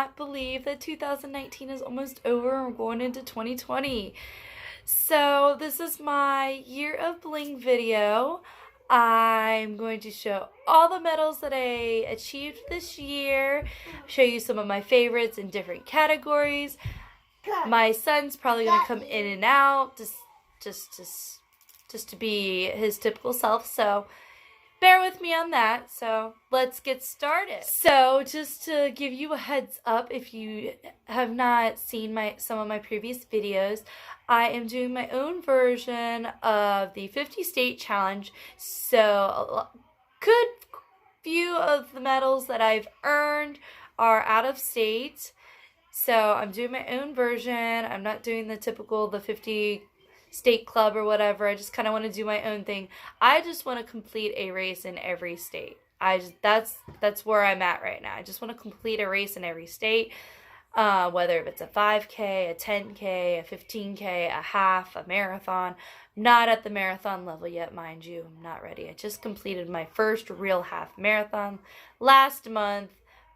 cannot believe that 2019 is almost over and we're going into 2020. So this is my Year of Bling video. I'm going to show all the medals that I achieved this year, show you some of my favorites in different categories. My son's probably going to come in and out just to be his typical self, so bear with me on that. So let's get started. So just to give you a heads up, if you have not seen some of my previous videos, I am doing my own version of the 50 state challenge. So a good few of the medals that I've earned are out of state. So I'm doing my own version. I'm not doing the typical, the 50 state club or whatever. I just kind of want to do my own thing. I just want to complete a race in every state. That's where I'm at right now. I just want to complete a race in every state, whether it's a 5K, a 10K, a 15K, a half, a marathon. Not at the marathon level yet, mind you. I'm not ready. I just completed my first real half marathon last month.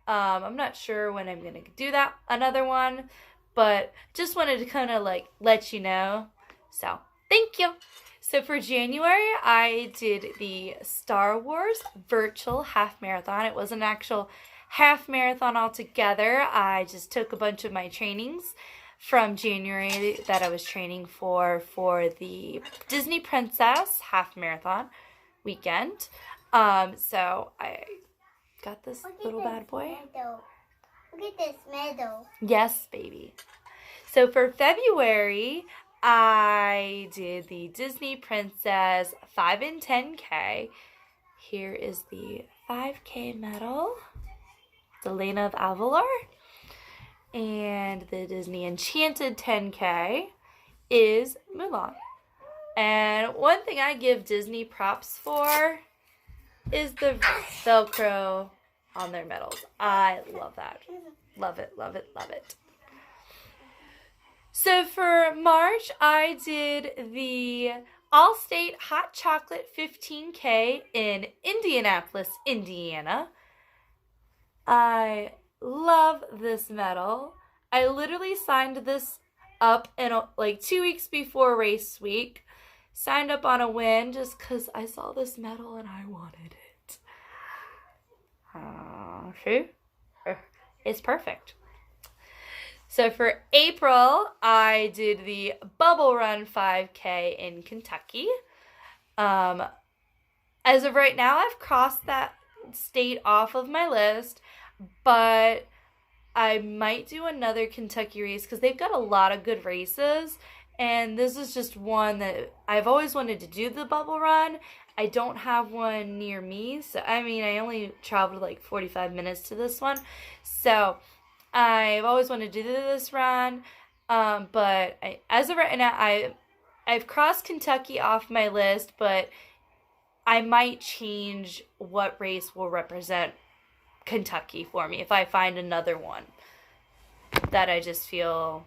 I'm not sure when I'm going to do that, another one, but just wanted to kind of like let you know. So, thank you. So for January, I did the Star Wars virtual half marathon. It was an actual half marathon altogether. I just took a bunch of my trainings from January that I was training for the Disney Princess half marathon weekend. So I got this little bad boy. Look at this medal. Yes, baby. So for February, I did the Disney Princess 5 and 10K. Here is the 5K medal. The Lena of Avalor. And the Disney Enchanted 10K is Mulan. And one thing I give Disney props for is the Velcro on their medals. I love that. Love it, love it, love it. So for March, I did the All-State Hot Chocolate 15K in Indianapolis, Indiana. I love this medal. I literally signed this up in like 2 weeks before race week. Signed up on a whim just because I saw this medal and I wanted it. See? It's perfect. So for April, I did the Bubble Run 5K in Kentucky. As of right now, I've crossed that state off of my list, but I might do another Kentucky race because they've got a lot of good races. And this is just one that I've always wanted to do, the Bubble Run. I don't have one near me. So, I mean, I only traveled like 45 minutes to this one. So, I've always wanted to do this run. But as of right now, I've crossed Kentucky off my list. But I might change what race will represent Kentucky for me if I find another one that I just feel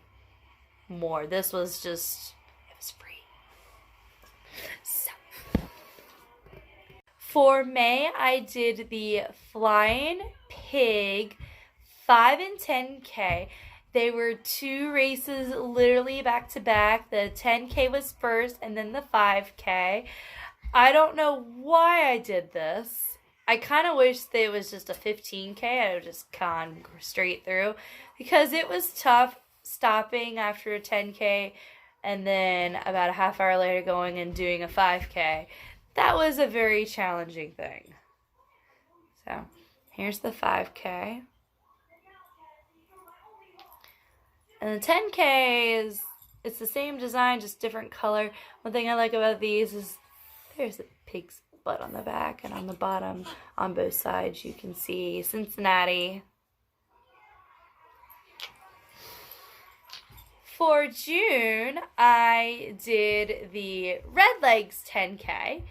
more. This was just, it was free. So for May, I did the Flying Pig 5 and 10K. They were 2 races literally back to back. The 10K was first and then the 5K. I don't know why I did this. I kind of wish that it was just a 15K. I would just gone straight through because it was tough stopping after a 10K and then about a half hour later going and doing a 5K. That was a very challenging thing. So here's the 5K. And the 10K it's the same design, just different color. One thing I like about these is there's a pig's butt on the back, and on the bottom on both sides you can see Cincinnati. For June, I did the Red Legs 10K.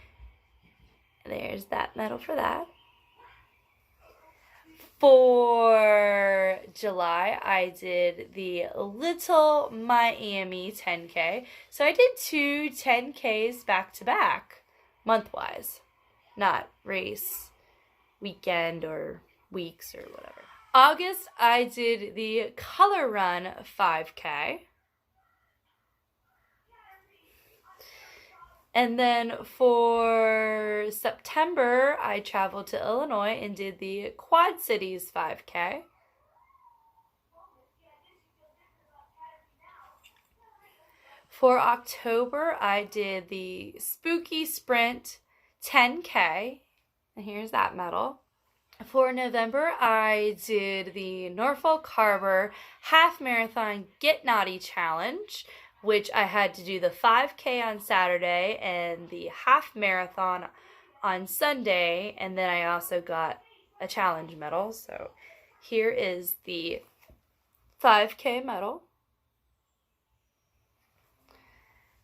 There's that medal for that. For July, I did the Little Miami 10K. So I did 2 10Ks back to back, month-wise, not race, weekend, or weeks, or whatever. August, I did the Color Run 5K. And then for September, I traveled to Illinois and did the Quad Cities 5K. For October, I did the Spooky Sprint 10K. And here's that medal. For November, I did the Norfolk Harbor Half Marathon Get Naughty Challenge, which I had to do the 5K on Saturday and the half marathon on Sunday, and then I also got a challenge medal. So here is the 5K medal.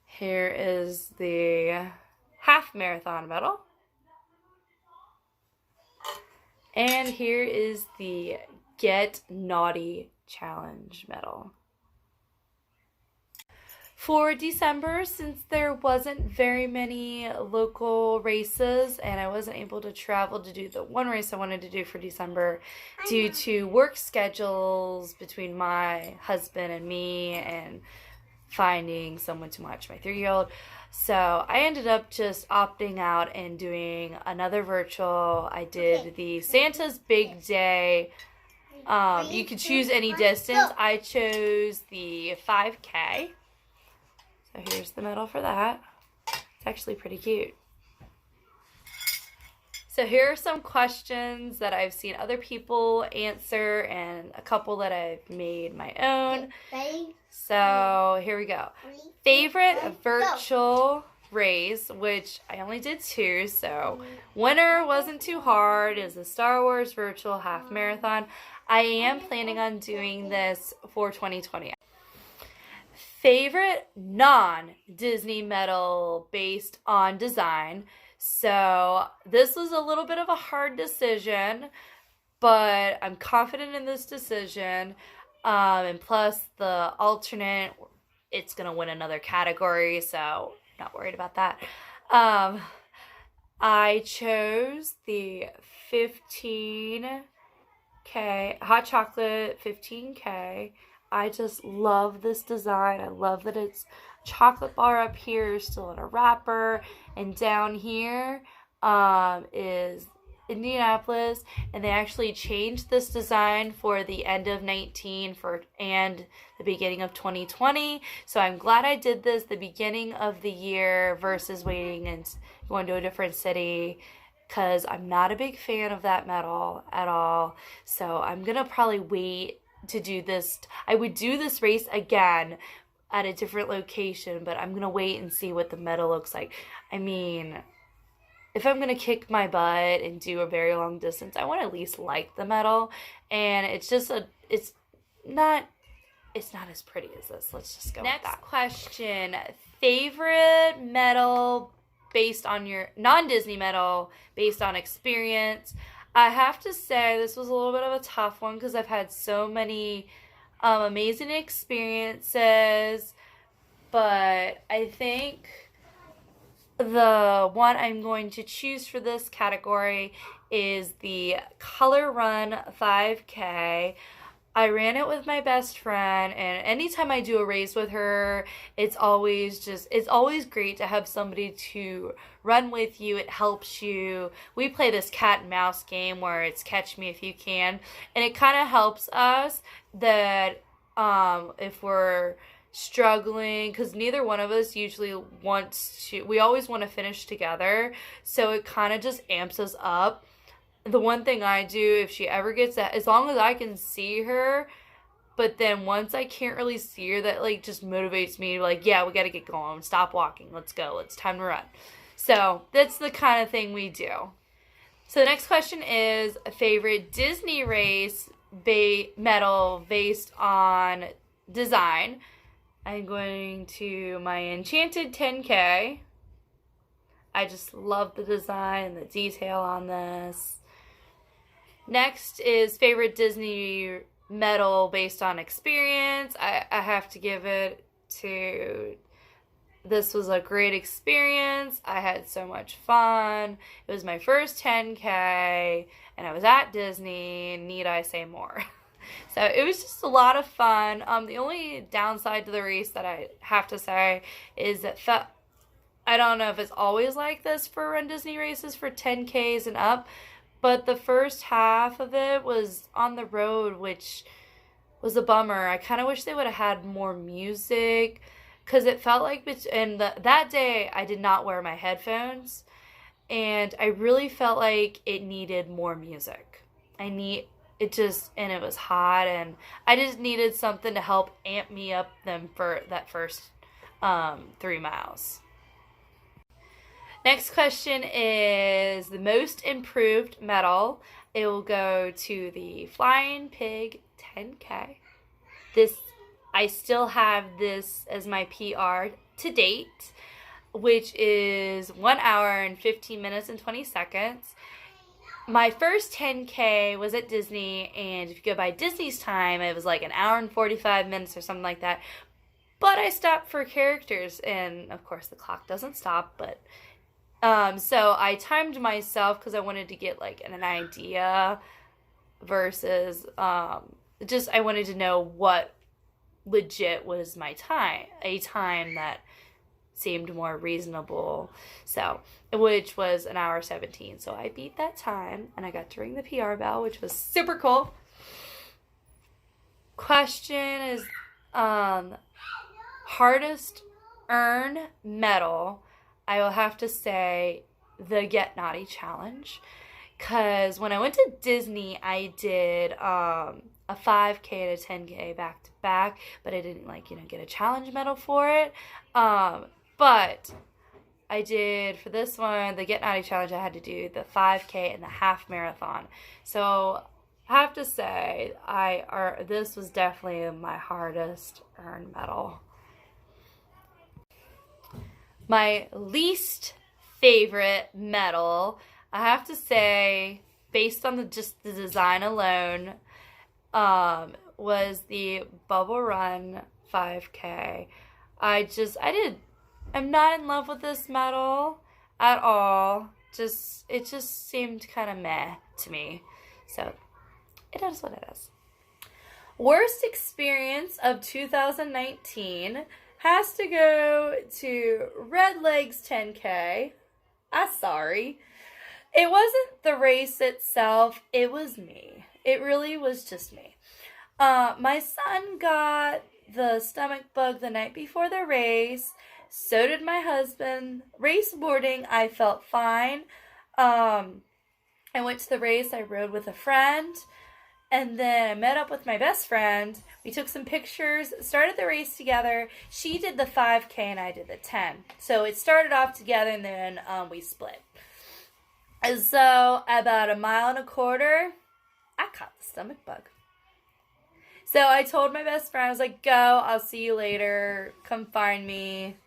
Here is the half marathon medal. And here is the Get Naughty Challenge medal. For December, since there wasn't very many local races and I wasn't able to travel to do the one race I wanted to do for December due to work schedules between my husband and me and finding someone to watch my 3-year-old, so I ended up just opting out and doing another virtual. I did the Santa's Big Day. You could choose any distance. I chose the 5K. So here's the medal for that. It's actually pretty cute. So here are some questions that I've seen other people answer and a couple that I've made my own. So here we go. Favorite virtual race, which I only did 2, so winner wasn't too hard, is the Star Wars virtual half marathon. I am planning on doing this for 2020. Favorite non-Disney medal based on design. So this was a little bit of a hard decision, but I'm confident in this decision. And plus the alternate, it's going to win another category, so not worried about that. I chose the 15K, hot chocolate 15K. I just love this design. I love that it's chocolate bar up here, still in a wrapper, and down here is Indianapolis, and they actually changed this design for the end of 19 and the beginning of 2020. So I'm glad I did this the beginning of the year versus waiting and going to a different city, because I'm not a big fan of that medal at all. So I'm gonna probably wait to do this. I would do this race again at a different location, but I'm gonna wait and see what the medal looks like. I mean, if I'm gonna kick my butt and do a very long distance, I want to at least like the medal, and it's not as pretty as this. Let's just go with that. Next question: favorite medal based on your non-Disney medal based on experience. I have to say this was a little bit of a tough one because I've had so many amazing experiences, but I think the one I'm going to choose for this category is the Color Run 5K. I ran it with my best friend, and anytime I do a race with her, it's always great to have somebody to run with you. It helps you. We play this cat and mouse game where it's catch me if you can, and it kind of helps us that if we're struggling, because neither one of us usually we always want to finish together, so it kind of just amps us up. The one thing I do, if she ever gets that, as long as I can see her, but then once I can't really see her, that like just motivates me to like, yeah, we got to get going, stop walking, let's go, it's time to run. So that's the kind of thing we do. So the next question is a favorite Disney race medal based on design. I'm going to my Enchanted 10K. I just love the design and the detail on this. Next is favorite Disney medal based on experience. I have to give it to this was a great experience. I had so much fun. It was my first 10K, and I was at Disney. Need I say more? So it was just a lot of fun. The only downside to the race that I have to say is that I don't know if it's always like this for Run Disney races for 10Ks and up, but the first half of it was on the road, which was a bummer. I kind of wish they would have had more music, because it felt like, and that day I did not wear my headphones, and I really felt like it needed more music. And it was hot, and I just needed something to help amp me up them for that first 3 miles. Next question is the most improved medal. It will go to the Flying Pig 10K. I still have this as my PR to date, which is 1 hour and 15 minutes and 20 seconds. My first 10K was at Disney, and if you go by Disney's time, it was like 1 hour and 45 minutes or something like that. But I stopped for characters, and of course the clock doesn't stop, but so I timed myself because I wanted to get like an idea versus I wanted to know what legit was my time, a time that seemed more reasonable, so which was 1 hour 17. So I beat that time, and I got to ring the PR bell, which was super cool. Question is hardest earn medal. I will have to say the Get Naughty Challenge, because when I went to Disney, I did a 5K and a 10K back to back, but I didn't get a challenge medal for it. But I did for this one, the Get Naughty Challenge. I had to do the 5K and the half marathon. So I have to say, this was definitely my hardest earned medal. My least favorite medal, I have to say, based on the design alone, was the Bubble Run 5K. I'm not in love with this medal at all. It just seemed kind of meh to me. So it is what it is. Worst experience of 2019 has to go to Red Legs 10K. I'm sorry. It wasn't the race itself. It was me. It really was just me. My son got the stomach bug the night before the race. So did my husband. Race morning, I felt fine. I went to the race. I rode with a friend. And then I met up with my best friend. We took some pictures, started the race together. She did the 5K and I did the 10. So it started off together, and then we split. And so about 1.25 miles, I caught the stomach bug. So I told my best friend, I was like, go, I'll see you later. Come find me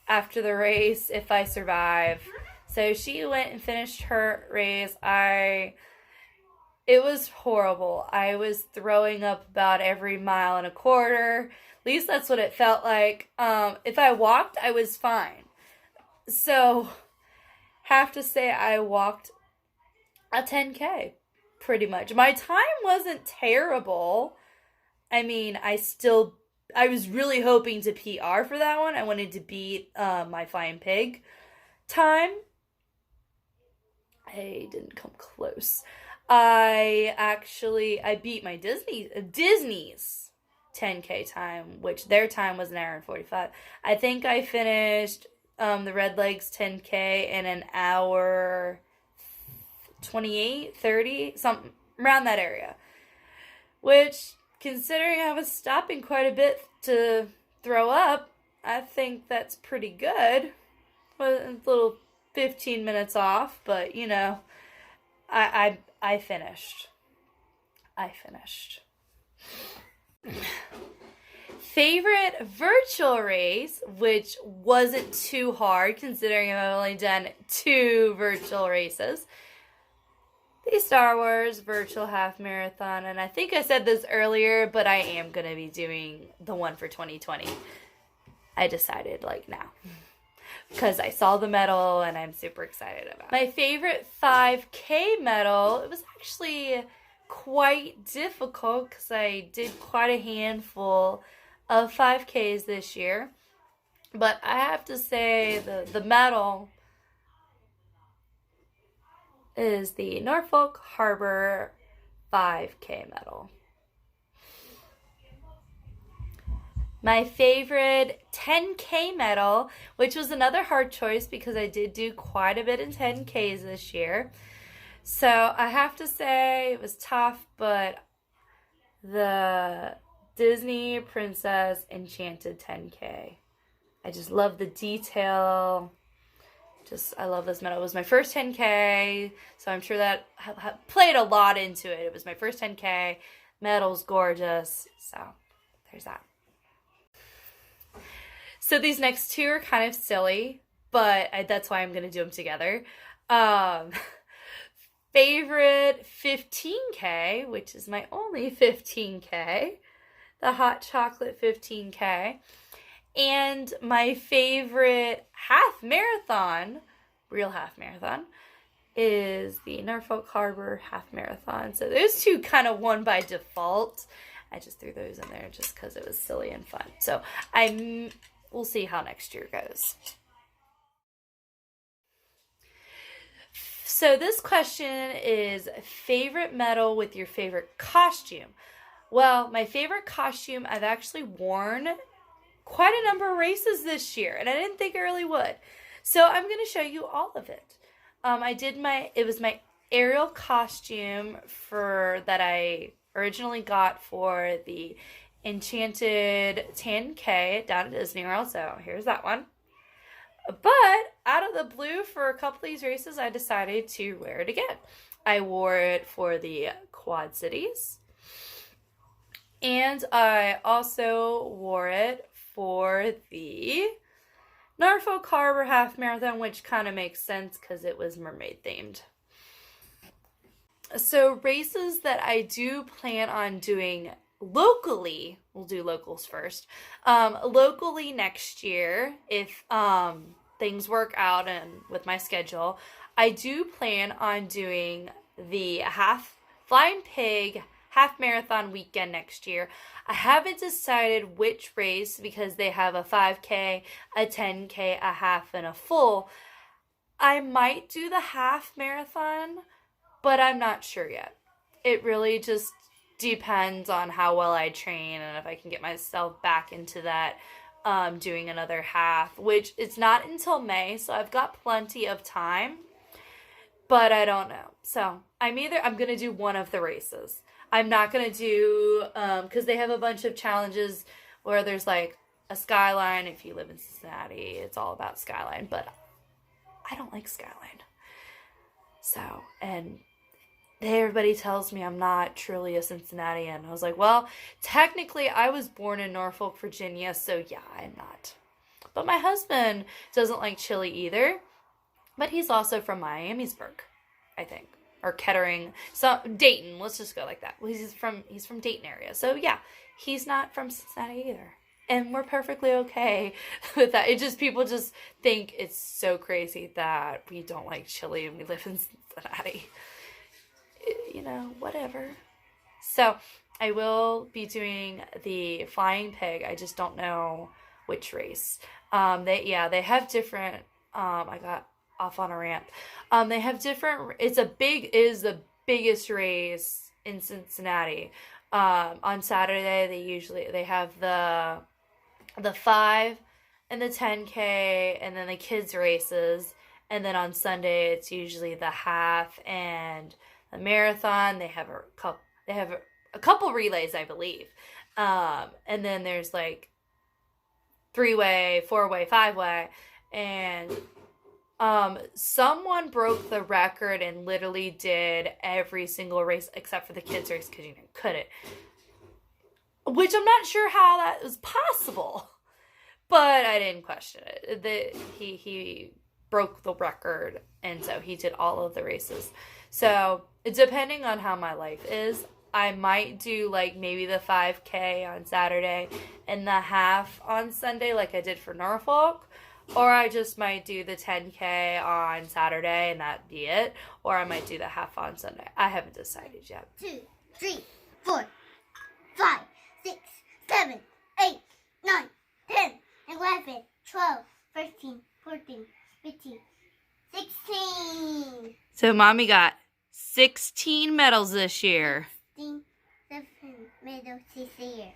after the race if I survive. So she went and finished her race. It was horrible. I was throwing up about every 1.25 miles. At least that's what it felt like. If I walked, I was fine. So, have to say I walked a 10K, pretty much. My time wasn't terrible. I mean, I was really hoping to PR for that one. I wanted to beat my Flying Pig time. I didn't come close. I beat my Disney's 10K time, which their time was 1 hour and 45. I think I finished the Red Legs 10K in 1 hour 28, 30, something around that area. Which, considering I was stopping quite a bit to throw up, I think that's pretty good. A little 15 minutes off, but I finished. Favorite virtual race, which wasn't too hard considering I've only done 2 virtual races. The Star Wars virtual half marathon, and I think I said this earlier, but I am going to be doing the one for 2020. I decided like now. Because I saw the medal and I'm super excited about it. My favorite 5K medal, it was actually quite difficult because I did quite a handful of 5Ks this year. But I have to say the medal is the Norfolk Harbor 5K medal. My favorite 10K medal, which was another hard choice because I did do quite a bit in 10Ks this year. So I have to say it was tough, but the Disney Princess Enchanted 10K. I just love the detail. I love this medal. It was my first 10K, so I'm sure that played a lot into it. It was my first 10K. Medal's gorgeous, so there's that. So these next two are kind of silly, but that's why I'm going to do them together. Favorite 15K, which is my only 15K, the hot chocolate 15K. And my favorite half marathon, real half marathon, is the Norfolk Harbor half marathon. So those two kind of won by default. I just threw those in there just because it was silly and fun. So we'll see how next year goes. So this question is favorite medal with your favorite costume. Well, my favorite costume I've actually worn quite a number of races this year, and I didn't think I really would. So I'm going to show you all of it. It was my Ariel costume that I originally got for the Enchanted 10K down at Disney World, so here's that one. But out of the blue, for a couple of these races, I decided to wear it again. I wore it for the Quad Cities, and I also wore it for the Norfolk Harbor Half Marathon, which kind of makes sense because it was mermaid themed. So races that I do plan on doing locally, we'll do locals first. Locally next year, if things work out and with my schedule, I do plan on doing the Flying Pig half marathon weekend next year. I haven't decided which race because they have a 5K, a 10K, a half, and a full. I might do the half marathon, but I'm not sure yet. It really just depends on how well I train and if I can get myself back into that doing another half, which it's not until May, so I've got plenty of time, but I don't know. So I'm going to do one of the races. I'm not going to do, because they have a bunch of challenges where there's like a skyline. If you live in Cincinnati, it's all about skyline, but I don't like skyline. So, and everybody tells me I'm not truly a Cincinnatian. I was like, well, technically I was born in Norfolk, Virginia, so yeah, I'm not. But my husband doesn't like chili either, but he's also from Miamisburg, I think. Or Kettering, so Dayton. Let's just go like that. Well, he's from Dayton area, so yeah, he's not from Cincinnati either, and we're perfectly okay with that. People just think it's so crazy that we don't like chili and we live in Cincinnati. You know, whatever. So I will be doing the Flying Pig. I just don't know which race. They have different. I got off on a ramp. They have different. It is the biggest race in Cincinnati. On Saturday they have the 5 and the 10K and then the kids races, and then on Sunday it's usually the half and the marathon. They have a couple relays, I believe, and then there's like 3-way, 4-way, 5-way, and someone broke the record and literally did every single race except for the kids race because you couldn't, which I'm not sure how that was possible, but I didn't question it. He broke the record, and so he did all of the races. So depending on how my life is, I might do like maybe the 5K on Saturday and the half on Sunday like I did for Norfolk. Or I just might do the 10K on Saturday and that'd be it. Or I might do the half on Sunday. I haven't decided yet. 2, 3, 4, 5, 6, 7, 8, 9, 10, 11, 12, 13, 14, 15, 16. So Mommy got 16 medals this year. 16, 7 medals this year.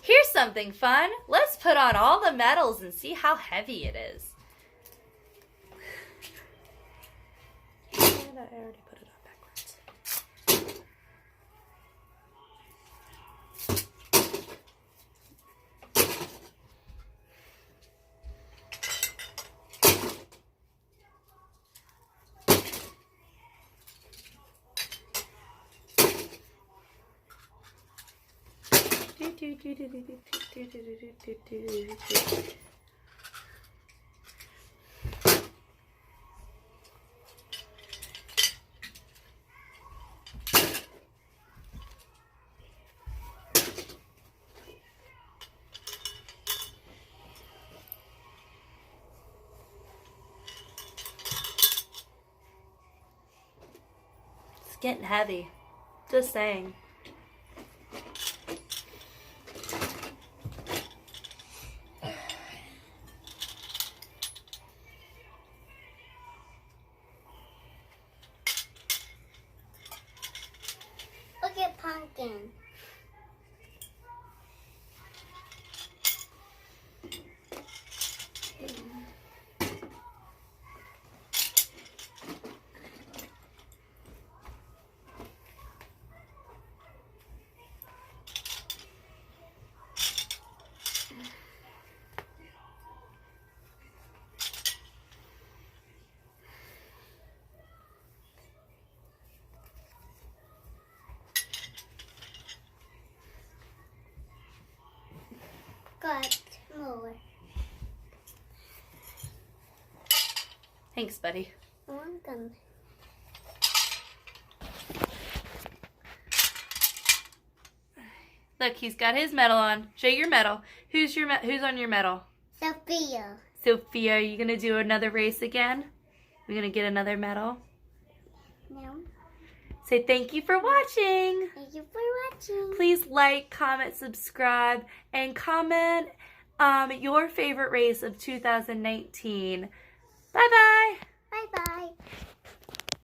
Here's something fun. Let's put on all the medals and see how heavy it is. I already put it on backwards. It's getting heavy. Just saying. Look at pumpkin. Got more. Thanks, buddy. Welcome. Look, he's got his medal on. Show your medal. Who's on your medal? Sophia. Sophia, are you gonna do another race again? We're gonna get another medal. No. Say thank you for watching. Thank you for watching. Please like, comment, subscribe, and comment your favorite race of 2019. Bye-bye.